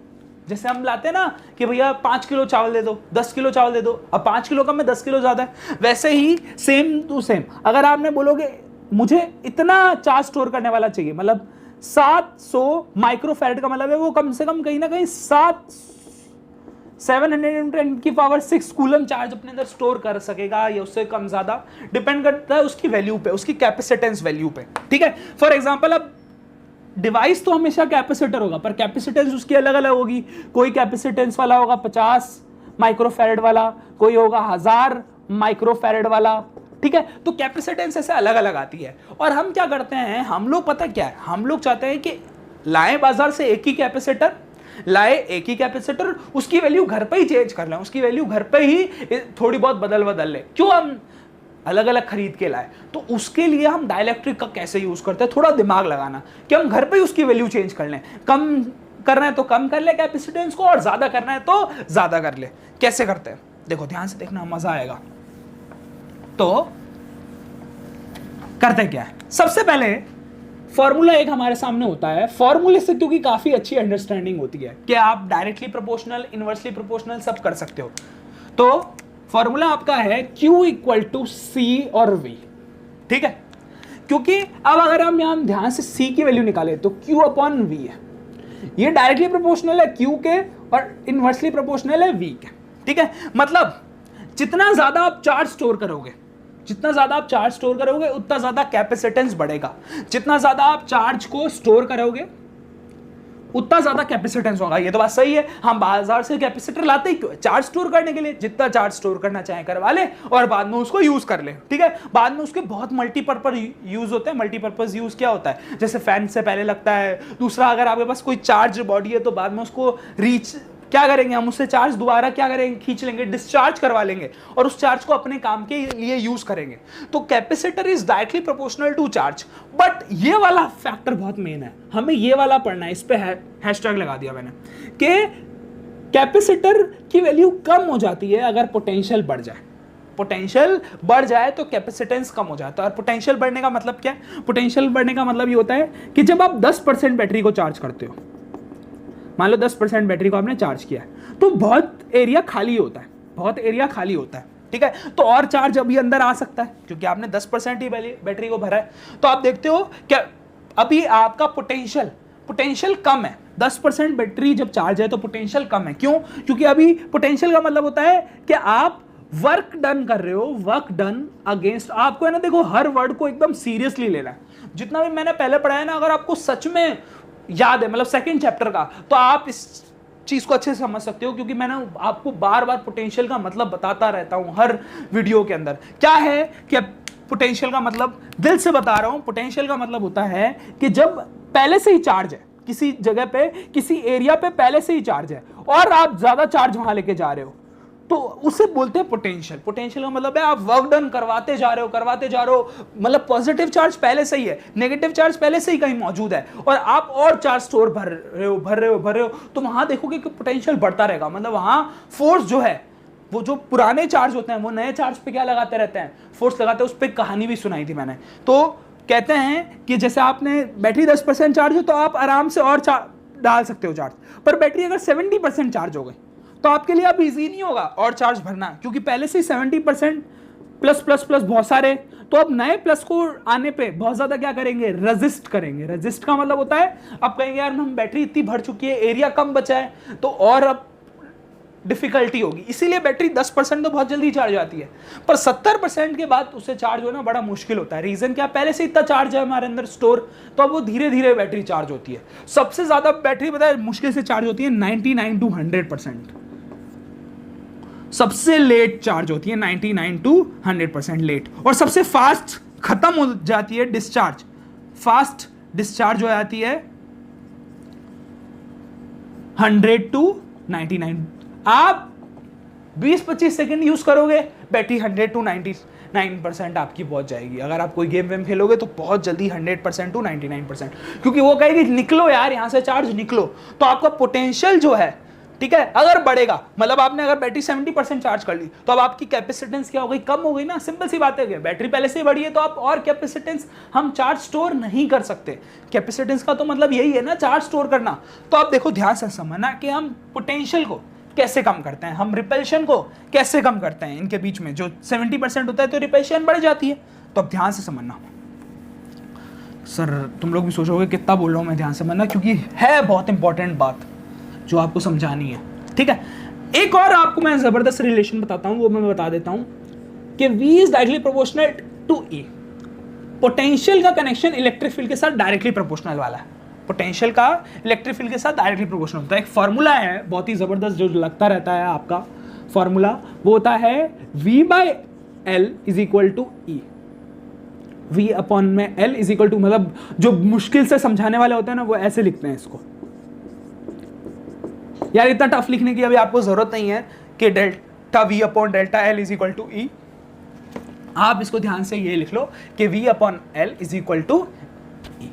A: जैसे हम लाते हैं ना कि भैया 5 किलो चावल दे दो, 10 किलो चावल दे दो, अब 5 किलो कम है 10 किलो ज्यादा है, वैसे ही सेम टू सेम अगर आपने बोलोगे मुझे इतना चार्ज स्टोर करने वाला चाहिए, मतलब 700 माइक्रोफैरेड का मतलब है वो कम से कम कहीं ना कहीं 710 की पावर 6 कूलम चार्ज अपने अंदर स्टोर कर सकेगा या उससे कम ज्यादा, डिपेंड करता है उसकी वैल्यू पे, उसकी कैपेसिटेंस वैल्यू पे। ठीक है, फॉर एग्जांपल अब डिवाइस तो हमेशा कैपेसिटर होगा पर कैपेसिटेंस उसकी अलग अलग होगी। कोई कैपेसिटेंस वाला होगा 50 माइक्रोफैरेड वाला, कोई होगा 1000 माइक्रोफैरेड वाला। ठीक है, तो कैपेसिटेंस ऐसे अलग अलग आती है। और हम क्या करते हैं, हम लोग पता क्या है, हम लोग चाहते हैं कि लाएं बाजार से एक ही कैपेसिटर, उसकी वैल्यू घर पे ही चेंज कर लें, उसकी वैल्यू घर पे ही थोड़ी बहुत बदल ले। क्यों हम अलग अलग खरीद के लाए? तो उसके लिए हम डाइलेक्ट्रिक का कैसे यूज करते हैं, थोड़ा दिमाग लगाना कि हम घर पे ही उसकी वैल्यू चेंज कर लें। कम करना है तो कम कर ले कैपेसिटेंस को, और ज्यादा करना है तो ज्यादा कर ले। कैसे करते हैं देखो, ध्यान से देखना, मजा आएगा। तो करते क्या है, सबसे पहले फॉर्मूला एक हमारे सामने होता है। फॉर्मूले से क्योंकि काफी अच्छी अंडरस्टैंडिंग होती है कि आप डायरेक्टली प्रोपोर्शनल, इनवर्सली प्रोपोर्शनल सब कर सकते हो। तो फॉर्मूला आपका है Q इक्वल टू C और V। ठीक है, क्योंकि अब अगर हम यहां ध्यान से C की वैल्यू निकाले तो Q अपॉन V है। ये डायरेक्टली प्रोपोर्शनल है Q के और इनवर्सली प्रोपोर्शनल है V के। ठीक है, मतलब जितना ज्यादा आप चार्ज स्टोर करोगे, उतना ज्यादा कैपेसिटेंस बढ़ेगा। जितना ज्यादा आप चार्ज को स्टोर करोगे उतना ज्यादा कैपेसिटेंस होगा। ये तो बात सही है। हम बाजार से कैपेसिटर लाते ही क्यों? चार्ज स्टोर करने के लिए। जितना चार्ज स्टोर करना चाहे करवा ले और बाद में उसको यूज कर ले। ठीक है, बाद में उसके बहुत मल्टीपर्पज यूज होते हैं। मल्टीपर्पज यूज क्या होता है? जैसे फैन से पहले लगता है। दूसरा, अगर आपके पास कोई चार्ज बॉडी है तो बाद में उसको क्या करेंगे, हम उससे चार्ज दोबारा क्या करेंगे, खींच लेंगे, डिस्चार्ज करवा लेंगे और उस चार्ज को अपने काम के लिए यूज करेंगे। तो capacitor is directly proportional to charge. But ये वाला फैक्टर बहुत मेन है, हमें ये वाला पढ़ना है। इस पे हैशटैग लगा दिया मैंने कि कैपेसिटर की वैल्यू कम हो जाती है अगर पोटेंशियल बढ़ जाए। पोटेंशियल बढ़ जाए तो कैपेसिटेंस कम हो जाता है। और पोटेंशियल बढ़ने का मतलब क्या है? पोटेंशियल बढ़ने का मतलब ये होता है कि जब आप 10% बैटरी को चार्ज करते हो, मान लो 10% बैटरी को आपने चार्ज किया है, तो बहुत एरिया खाली होता है। ठीक है, तो और चार्ज अभी अंदर आ सकता है क्योंकि आपने 10% ही बैटरी को भरा है। तो आप देखते हो क्या अभी आपका पोटेंशियल कम है। 10% बैटरी जब चार्ज है तो पोटेंशियल कम है। क्यों? क्योंकि अभी पोटेंशियल का मतलब होता है कि आप वर्क डन कर रहे हो, वर्क डन अगेंस्ट। आपको है ना, देखो हर वर्ड को एकदम सीरियसली लेना है। जितना भी मैंने पहले पढ़ा है ना, अगर आपको सच में याद है, मतलब सेकंड चैप्टर का, तो आप इस चीज को अच्छे से समझ सकते हो, क्योंकि मैं ना आपको बार बार पोटेंशियल का मतलब बताता रहता हूं हर वीडियो के अंदर। क्या है कि पोटेंशियल का मतलब, दिल से बता रहा हूं, पोटेंशियल का मतलब होता है कि जब पहले से ही चार्ज है किसी जगह पे, किसी एरिया पे पहले से ही चार्ज है और आप ज्यादा चार्ज वहां लेके जा रहे हो, तो उसे बोलते हैं पोटेंशियल। पोटेंशियल का मतलब है आप वर्क डन करवाते जा रहे हो, मतलब पॉजिटिव चार्ज पहले से ही है, नेगेटिव चार्ज पहले से ही कहीं मौजूद है और आप और चार्ज स्टोर भर रहे हो, तो वहां देखोगे कि पोटेंशियल बढ़ता रहेगा। मतलब वहां फोर्स जो है, वो जो पुराने चार्ज होते हैं वो नए चार्ज पे क्या लगाते रहते हैं, फोर्स लगाते हैं। उस पर कहानी भी सुनाई थी मैंने। तो कहते हैं कि जैसे आपने बैटरी 10% चार्ज हो तो आप आराम से और डाल सकते हो चार्ज, पर बैटरी अगर 70% चार्ज हो गई तो आपके लिए अब इजी नहीं होगा और चार्ज भरना, क्योंकि पहले से 70% प्लस प्लस प्लस बहुत सारे, तो अब नए प्लस को आने पे बहुत ज्यादा क्या करेंगे, रेजिस्ट करेंगे। रेजिस्ट का मतलब होता है अब कहेंगे यार हम बैटरी इतनी भर चुकी है, एरिया कम बचा है, तो और अब डिफिकल्टी होगी। इसीलिए बैटरी 10% तो बहुत जल्दी चार्ज आती है, पर 70% के बाद उसे चार्ज होना बड़ा मुश्किल होता है। रीजन क्या, पहले से इतना चार्ज है हमारे अंदर स्टोर, तो अब वो धीरे धीरे बैटरी चार्ज होती है। सबसे ज्यादा बैटरी पता है मुश्किल से चार्ज होती है 99 to 100%। सबसे लेट चार्ज होती है 99 to 100% लेट, और सबसे फास्ट खत्म हो जाती है डिस्चार्ज। फास्ट डिस्चार्ज हो जाती है 100 to 99। आप 20-25 सेकंड यूज करोगे, बैटरी 100 to 99% आपकी पहुंच जाएगी। अगर आप कोई गेम वेम खेलोगे तो बहुत जल्दी 100% to 99%, क्योंकि वो कहेगी निकलो यार यहां से, चार्ज निकलो। तो आपका पोटेंशियल जो है, ठीक है, अगर बढ़ेगा, मतलब आपने अगर बैटरी 70% चार्ज कर ली तो अब आपकी कैपेसिटेंस क्या हो गई, कम हो गई ना। सिंपल सी बात है, बैटरी पहले से ही बढ़ी है तो आप और कैपेसिटेंस, हम चार्ज स्टोर नहीं कर सकते। कैपेसिटेंस का तो मतलब यही है ना, चार्ज स्टोर करना। तो आप देखो ध्यान से समझना कि हम पोटेंशियल को कैसे कम करते हैं, हम रिपल्शन को कैसे कम करते हैं। इनके बीच में जो 70% होता है तो रिपल्शन बढ़ जाती है। तो अब ध्यान से समझना। सर तुम लोग भी सोचोगे कितना बोल रहा हूं मैं, ध्यान से समझना, क्योंकि है बहुत इंपॉर्टेंट बात जो आपको समझानी है, ठीक है। एक और आपको मैं जबरदस्त रिलेशन बताता हूं, वो मैं बता देता हूं कि V is directly proportional to E। Potential का कनेक्शन इलेक्ट्रिक फील्ड के साथ डायरेक्टली प्रोपोर्शनल वाला है। पोटेंशियल का इलेक्ट्रिक फील्ड के साथ डायरेक्टली प्रोपोर्शनल होता है। एक फॉर्मूला है बहुत ही जबरदस्त जो लगता रहता है आपका फॉर्मूला, वो होता है V/L is equal to E। V upon में L इज इक्वल टू, मतलब जो मुश्किल से समझाने वाले होते हैं ना वो ऐसे लिखते हैं इसको। यार इतना टफ लिखने की अभी आपको जरूरत नहीं है कि delta V upon delta L is equal to E। आप इसको ध्यान से ये लिख लो कि V upon L is equal to E।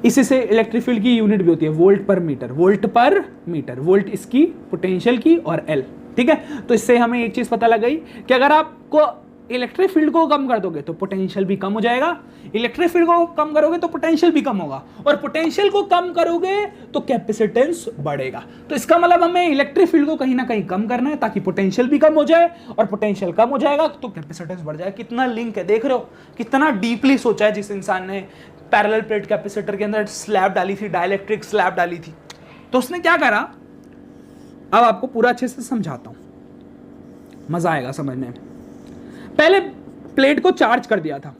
A: इसी से इलेक्ट्रिक फील्ड की यूनिट भी होती है वोल्ट पर मीटर। वोल्ट पर मीटर, वोल्ट इसकी पोटेंशियल की और L, ठीक है। तो इससे हमें एक चीज पता लग गई कि अगर आपको इलेक्ट्रिक फील्ड को कम कर दोगे तो पोटेंशियल भी कम हो जाएगा, इलेक्ट्रिक फील्ड को कम करोगे तो पोटेंशियल भी कम होगा, और पोटेंशियल को कम करोगे तो कैपेसिटेंस बढ़ेगा। तो इसका मतलब हमें इलेक्ट्रिक फील्ड को कहीं ना कहीं कम करना है ताकि पोटेंशियल भी कम हो जाए, और पोटेंशियल कम हो जाएगा तो कैपेसिटेंस बढ़ जाएगा। कितना लिंक है देख रहे हो, कितना डीपली सोचा है जिस इंसान ने पैरेलल प्लेट कैपेसिटर के अंदर स्लैब डाली थी, डाइलेक्ट्रिक स्लैब डाली थी। तो उसने क्या करा, अब आपको पूरा अच्छे से समझाता हूं, मजा आएगा समझने में। पहले प्लेट को चार्ज कर दिया था,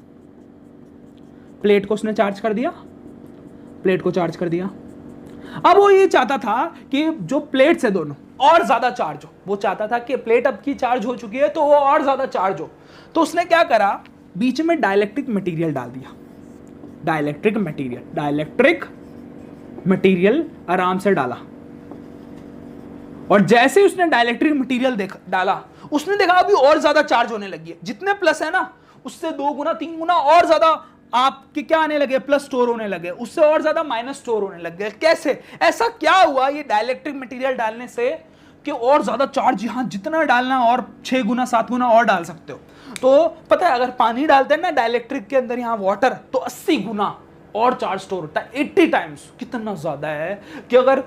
A: प्लेट को उसने चार्ज कर दिया, प्लेट को चार्ज कर दिया। अब वो ये चाहता था कि जो प्लेट से दोनों और ज्यादा चार्ज हो, वो चाहता था कि प्लेट अब की चार्ज हो चुकी है तो वो और ज्यादा चार्ज हो। तो उसने क्या करा, बीच में डाइलेक्ट्रिक मटेरियल डाल दिया। डाइलेक्ट्रिक मटेरियल आराम से डाला, और जैसे ही उसने डाइलेक्ट्रिक मटेरियल डाला, उसने देखा अभी और ज्यादा चार्ज होने लगी है। जितने प्लस है ना उससे 2 गुना 3 गुना और ज्यादा आपके क्या आने लगे, प्लस स्टोर होने लगे, उससे और ज्यादा माइनस स्टोर होने लग गए। कैसे, ऐसा क्या हुआ ये डाइलेक्ट्रिक मटेरियल डालने से कि और ज्यादा चार्ज, यहां जितना डालना और 6 गुना 7 गुना और डाल सकते हो। तो पता है अगर पानी डालते हैं ना डाइलेक्ट्रिक के अंदर, यहां वाटर, तो 80 गुना और चार्ज स्टोर होता है, 80 टाइम्स। कितना ज्यादा है कि अगर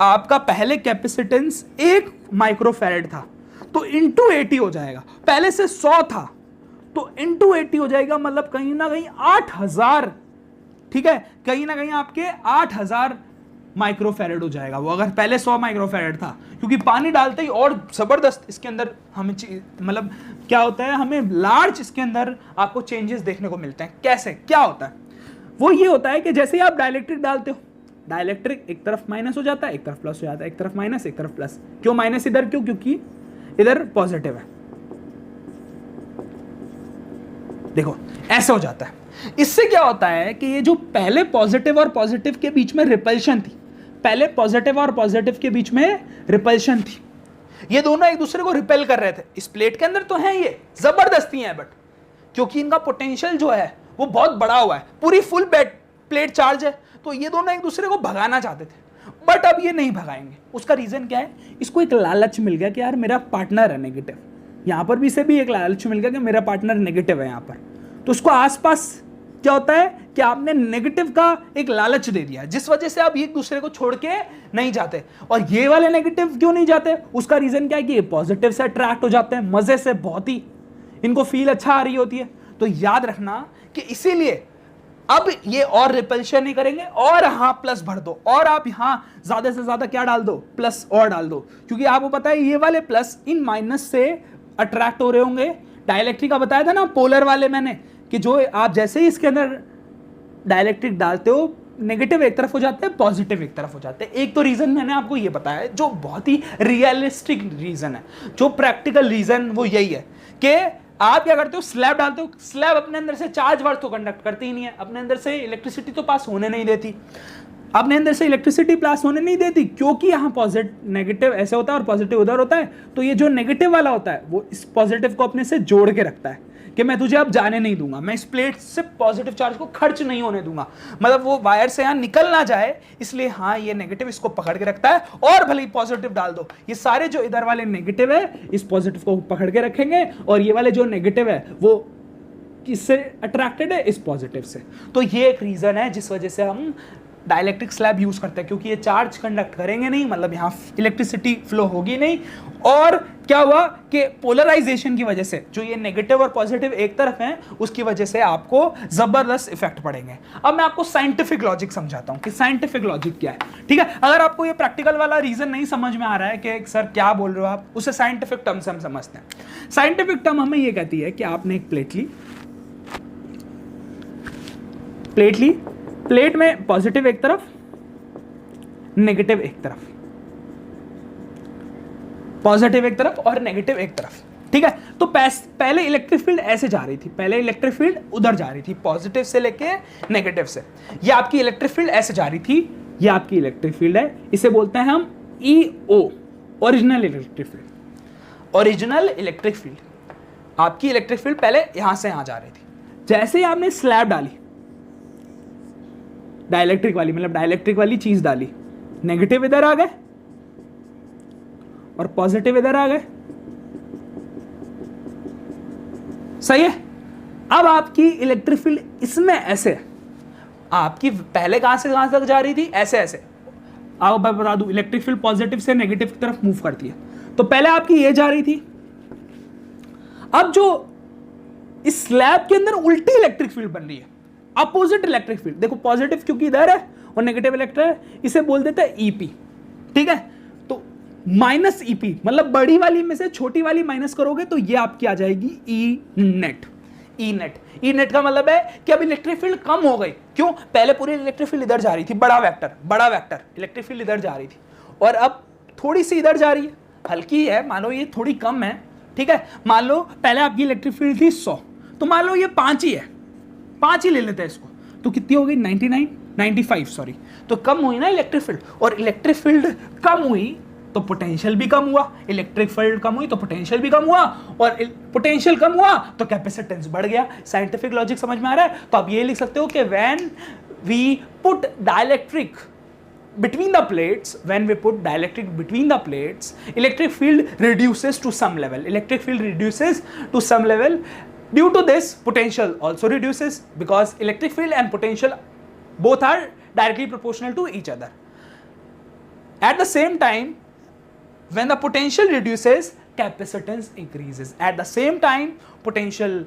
A: आपका पहले कैपेसिटेंस 1 माइक्रोफैरेड था तो इंटू 80 हो जाएगा। पहले से 100 था तो इंटू 80 हो जाएगा, मतलब कहीं ना कहीं 8000, ठीक है, कहीं ना कहीं आपके 8000 माइक्रोफैरेड हो जाएगा वो, अगर पहले 100 माइक्रोफैरेड था। क्योंकि पानी डालते ही और जबरदस्त इसके अंदर हमें मतलब क्या होता है, हमें लार्ज इसके अंदर आपको चेंजेस देखने को मिलते हैं। कैसे, क्या होता है, वो ये होता है कि जैसे ही आप डाइलेक्ट्रिक डालते हो डाइलेक्ट्रिक एक तरफ माइनस हो जाता है, एक तरफ प्लस हो जाता है, एक तरफ माइनस एक तरफ प्लस। क्यों माइनस इधर, क्यों? क्योंकि इधर पॉजिटिव है। देखो ऐसे हो जाता है। इससे क्या होता है कि ये जो पहले पॉजिटिव और पॉजिटिव के बीच में रिपल्शन थी, पहले पॉजिटिव और पॉजिटिव के बीच में रिपल्शन थी, ये दोनों एक दूसरे को रिपेल कर रहे थे। इस प्लेट के अंदर तो है ये जबरदस्ती है, बट क्योंकि इनका पोटेंशियल जो है वो बहुत बड़ा हुआ है, पूरी फुल प्लेट चार्ज है, तो ये दोनों एक दूसरे को भगाना चाहते थे, बट अब ये नहीं भगाएंगे। उसका रीजन क्या है? इसको एक लालच मिल गया कि यार मेरा पार्टनर है नेगेटिव, यहां पर भी इसे भी एक लालच मिल गया कि मेरा पार्टनर नेगेटिव है यहां पर। तो उसको आसपास क्या होता है कि आपने नेगेटिव का एक लालच दे दिया, जिस वजह से आप एक दूसरे को छोड़ के नहीं जाते। और ये वाले नेगेटिव क्यों नहीं जाते? उसका रीजन क्या है कि ये पॉजिटिव से अट्रैक्ट हो जाते हैं मजे से, बहुत ही इनको फील अच्छा आ रही होती है। तो याद रखना कि इसीलिए अब ये और रिपल्शन नहीं करेंगे, और हाँ प्लस भर दो, और आप यहां ज्यादा से ज्यादा क्या डाल दो? प्लस और डाल दो, क्योंकि आपको पता है ये वाले प्लस इन माइनस से अट्रैक्ट हो रहे होंगे। डाइलेक्ट्रिक का बताया था ना पोलर वाले मैंने, कि जो आप जैसे ही इसके अंदर डाइलेक्ट्रिक डालते हो, नेगेटिव एक तरफ हो जाते हैं, पॉजिटिव एक तरफ हो जाते हैं। एक तो रीजन मैंने आपको ये बताया है जो बहुत ही रियलिस्टिक रीजन है, जो प्रैक्टिकल रीजन वो यही है कि आप क्या करते हो? स्लैब डालते हो, स्लैब अपने अंदर से चार्ज वर्क तो कंडक्ट करती ही नहीं है, अपने अंदर से इलेक्ट्रिसिटी तो पास होने नहीं देती, अपने अंदर से इलेक्ट्रिसिटी पास होने नहीं देती, क्योंकि यहाँ पॉजिटिव नेगेटिव ऐसे होता है और पॉजिटिव उधर होता है। तो ये जो नेगेटिव वाला होता है वो इस पॉजिटिव को अपने से जोड़ के रखता है कि मैं तुझे अब जाने नहीं दूंगा, मैं इस प्लेट से पॉजिटिव चार्ज को खर्च नहीं होने दूंगा, मतलब वो वायर से यहाँ निकल ना जाए, इसलिए हाँ ये नेगेटिव इसको पकड़ के रखता है। और भले ही पॉजिटिव डाल दो, ये सारे जो इधर वाले नेगेटिव है इस पॉजिटिव को पकड़ के रखेंगे, और ये वाले जो नेगेटिव है वो किससे अट्रैक्टेड है? इस पॉजिटिव से। तो ये एक रीजन है जिस वजह से हम डाइलेक्ट्रिक स्लैब यूज करते हैं, क्योंकि ये चार्ज कंडक्ट करेंगे नहीं, मतलब यहाँ इलेक्ट्रिसिटी फ्लो होगी नहीं। और क्या हुआ कि पोलराइजेशन की वजह से जो ये नेगेटिव और पॉजिटिव एक तरफ हैं, उसकी वजह से आपको जबरदस्त इफेक्ट पड़ेंगे। अब मैं आपको साइंटिफिक लॉजिक समझाता हूं कि साइंटिफिक लॉजिक क्या है, ठीक है? अगर आपको ये प्रैक्टिकल वाला रीजन नहीं समझ में आ रहा है कि सर क्या बोल रहे हो आप, उसे साइंटिफिक टर्म से हम समझते हैं। साइंटिफिक टर्म हमें ये कहती है कि आपने एक प्लेट ली, प्लेट में पॉजिटिव एक तरफ, नेगेटिव एक तरफ, पॉजिटिव एक तरफ और नेगेटिव एक तरफ, ठीक है? तो पहले इलेक्ट्रिक फील्ड ऐसे जा रही थी, पहले इलेक्ट्रिक फील्ड उधर जा रही थी, पॉजिटिव से लेके नेगेटिव से। ये आपकी इलेक्ट्रिक फील्ड ऐसे जा रही थी, ये आपकी इलेक्ट्रिक फील्ड है, इसे बोलते हैं हम EO, original electric field. Original electric field, आपकी इलेक्ट्रिक फील्ड पहले यहां से यहां जा रही थी। जैसे ही आपने स्लैब डाली डाइलेक्ट्रिक वाली, मतलब डाइलेक्ट्रिक वाली चीज डाली, नेगेटिव इधर आ गए और पॉजिटिव इधर आ गए, सही है? अब आपकी इलेक्ट्रिक फील्ड इसमें ऐसे है, आपकी पहले कहां से कहां तक जा रही थी? ऐसे ऐसे। अब मैं बता दूं, इलेक्ट्रिक फील्ड पॉजिटिव से नेगेटिव की तरफ मूव करती है, तो पहले आपकी ये जा रही थी, अब जो इस स्लैब के अंदर उल्टी इलेक्ट्रिक फील्ड बन रही है, अपोजिट इलेक्ट्रिक फील्ड। देखो पॉजिटिव क्योंकि इधर है और नेगेटिव इलेक्ट्रिक है, इसे बोल देते हैं EP, ठीक है? तो माइनस EP, मतलब बड़ी वाली में से छोटी वाली माइनस करोगे तो ये आपकी आ जाएगी E नेट का मतलब है कि अब इलेक्ट्रिक फील्ड कम हो गई। क्यों? पहले पूरी इलेक्ट्रिक फील्ड इधर जा रही थी, बड़ा वेक्टर इलेक्ट्रिक फील्ड इधर जा रही थी, और अब थोड़ी सी इधर जा रही है, हल्की है, मान लो ये थोड़ी कम है, ठीक है? मान लो पहले आपकी इलेक्ट्रिक फील्ड थी 100, तो मान लो ये 5 ही है, 5 ही ले लेते हैं इसको, तो कितनी हो गई? 95 सॉरी। तो कम हुई ना इलेक्ट्रिक फील्ड, और इलेक्ट्रिक फील्ड कम हुई तो पोटेंशियल भी कम हुआ, इलेक्ट्रिक फील्ड कम हुई तो पोटेंशियल भी कम हुआ, और पोटेंशियल कम हुआ तो कैपेसिटेंस बढ़ गया। साइंटिफिक लॉजिक समझ में आ रहा है? तो आप ये लिख सकते हो कि when we put dielectric between the plates, when we put dielectric between the plates, electric field reduces to some level. Due to this, potential also reduces, because electric field and potential both are directly proportional to each other. At the same time, when the potential reduces, capacitance increases. At the same time, potential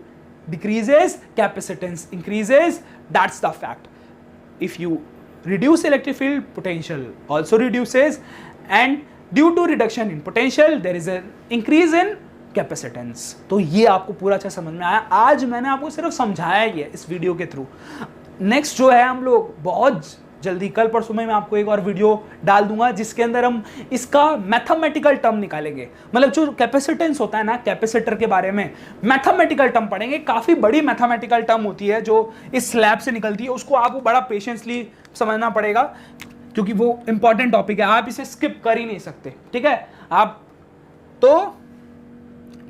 A: decreases, capacitance increases. That's the fact. If you reduce electric field, potential also reduces, and due to reduction in potential, there is an increase in capacitance. तो ये आपको पूरा अच्छा समझ में आया। आज मैंने आपको सिर्फ समझाया ही है इस वीडियो के थ्रू। नेक्स्ट जो है, हम लोग बहुत जल्दी, कल परसों में मैं आपको एक और वीडियो डाल दूंगा जिसके अंदर हम इसका मैथमेटिकल टर्म निकालेंगे। मतलब जो कैपेसिटेंस होता है ना, कैपेसिटर के बारे में मैथमेटिकल टर्म पढ़ेंगे। काफ़ी बड़ी मैथमेटिकल टर्म होती है जो इस स्लैब से निकलती है, उसको आपको बड़ा पेशेंसली समझना पड़ेगा क्योंकि वो इंपॉर्टेंट टॉपिक है, आप इसे स्किप कर ही नहीं सकते, ठीक है। आप तो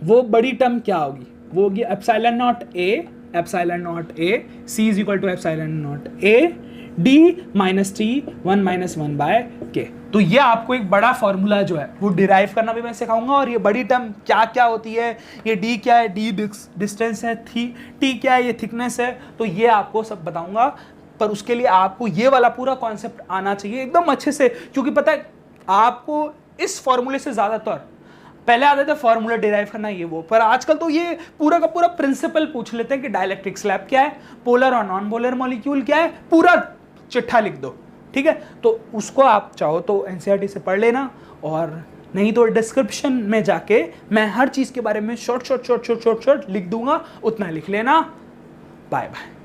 A: वो बड़ी टर्म क्या होगी, वो होगी epsilon naught A C is equal to epsilon naught A D minus T 1 minus 1 by K. तो ये आपको एक बड़ा फॉर्मूला जो है वो डिराइव करना भी मैं सिखाऊंगा, और ये बड़ी टर्म क्या क्या होती है, ये डी क्या है, डी डिस्टेंस है, टी क्या है, ये थिकनेस है, तो ये आपको सब बताऊंगा। पर उसके लिए आपको ये वाला पूरा कॉन्सेप्ट आना चाहिए एकदम अच्छे से, क्योंकि पता है आपको इस फॉर्मूले से ज़्यादातर पहले आते थे फॉर्मूला डिराइव करना ये वो, पर आजकल तो ये पूरा का पूरा प्रिंसिपल पूछ लेते हैं कि डाइलेक्ट्रिक स्लैब क्या है, पोलर और नॉन पोलर मॉलिक्यूल क्या है, पूरा चिट्ठा लिख दो, ठीक है। तो उसको आप चाहो तो एनसीईआरटी से पढ़ लेना, और नहीं तो डिस्क्रिप्शन में जाके मैं हर चीज़ के बारे में शॉर्ट लिख दूंगा, उतना लिख लेना। Bye bye.